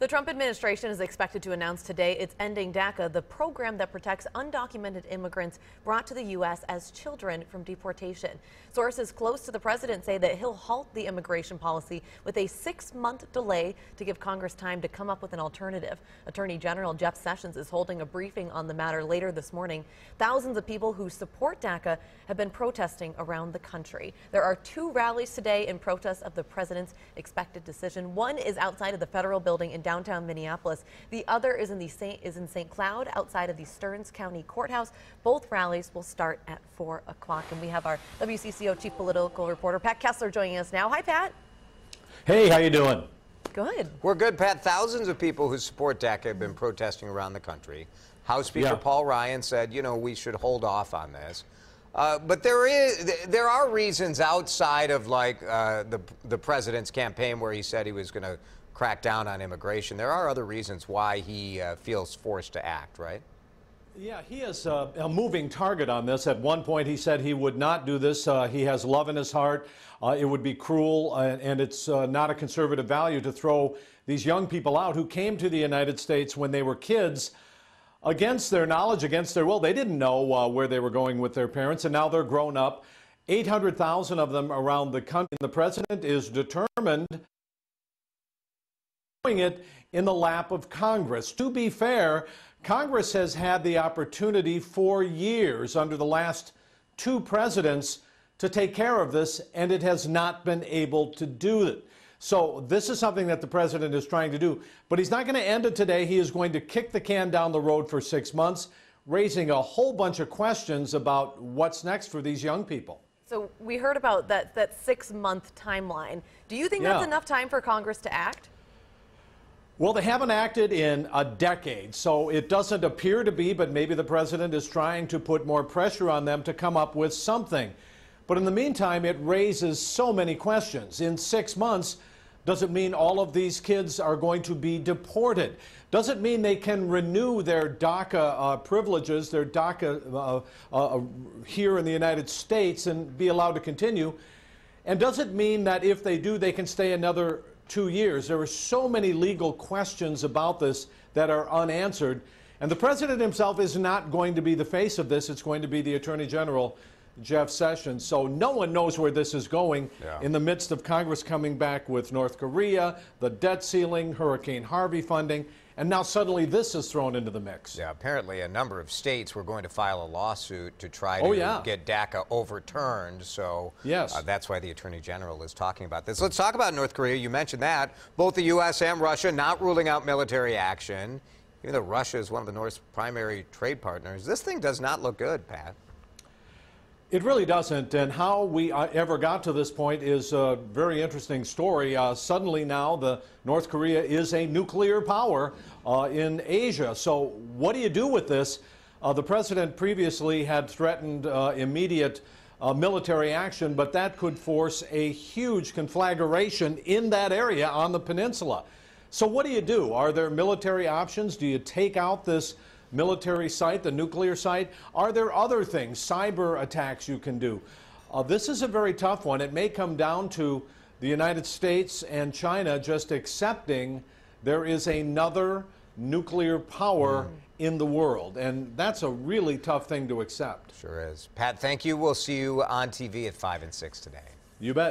The Trump administration is expected to announce today it's ending DACA, the program that protects undocumented immigrants brought to the U.S. as children from deportation. Sources close to the president say that he'll halt the immigration policy with a 6-month delay to give Congress time to come up with an alternative. Attorney General Jeff Sessions is holding a briefing on the matter later this morning. Thousands of people who support DACA have been protesting around the country. There are 2 rallies today in protest of the president's expected decision. One is outside of the federal building in downtown Minneapolis. The other is in St. Cloud outside of the Stearns County Courthouse. Both rallies will start at 4 o'clock. And we have our WCCO chief political reporter, Pat Kessler, joining us now. Hi, Pat. Hey, how you doing? Good. We're good, Pat. Thousands of people who support DACA have been protesting around the country. House Speaker Paul Ryan said, you know, we should hold off on this. But there are reasons outside of like the president's campaign where he said he was going to crack down on immigration. There are other reasons why he feels forced to act, right? Yeah, he is a moving target on this. At one point, he said he would not do this. He has love in his heart. It would be cruel, and it's not a conservative value to throw these young people out who came to the United States when they were kids against their knowledge, against their will. They didn't know where they were going with their parents, and now they're grown up. 800,000 of them around the country. The president is determined doing it in the lap of Congress. To be fair, Congress has had the opportunity for years under the last 2 presidents to take care of this, and it has not been able to do it. So this is something that the president is trying to do, but he's not going to end it today. He is going to kick the can down the road for 6 months, raising a whole bunch of questions about what's next for these young people. So we heard about that 6-month timeline. Do you think that's enough time for Congress to act? Well, they haven't acted in a decade, so it doesn't appear to be, but maybe the president is trying to put more pressure on them to come up with something. But in the meantime, it raises so many questions. In 6 months, does it mean all of these kids are going to be deported? Does it mean they can renew their DACA privileges, their DACA here in the United States and be allowed to continue? And does it mean that if they do, they can stay another 2 years? There are so many legal questions about this that are unanswered. And the president himself is not going to be the face of this. It's going to be the Attorney General, Jeff Sessions. So no one knows where this is going in the midst of Congress coming back with North Korea, the debt ceiling, Hurricane Harvey funding, and now suddenly this is thrown into the mix. Yeah, apparently a number of states were going to file a lawsuit to try to get DACA overturned. So that's why the Attorney General is talking about this. Let's talk about North Korea. You mentioned that. Both the U.S. and Russia not ruling out military action. Even though Russia is one of the North's primary trade partners, this thing does not look good, Pat. It really doesn't, and how we ever got to this point is a very interesting story. Suddenly now the North Korea is a nuclear power in Asia. So what do you do with this? The president previously had threatened immediate military action, but that could force a huge conflagration in that area on the peninsula. So what do you do? Are there military options? Do you take out this military site, the nuclear site? Are there other things, cyber attacks you can do? This is a very tough one. It may come down to the United States and China just accepting there is another nuclear power in the world. And that's a really tough thing to accept. Sure is. Pat, thank you. We'll see you on TV at 5 and 6 today. You bet.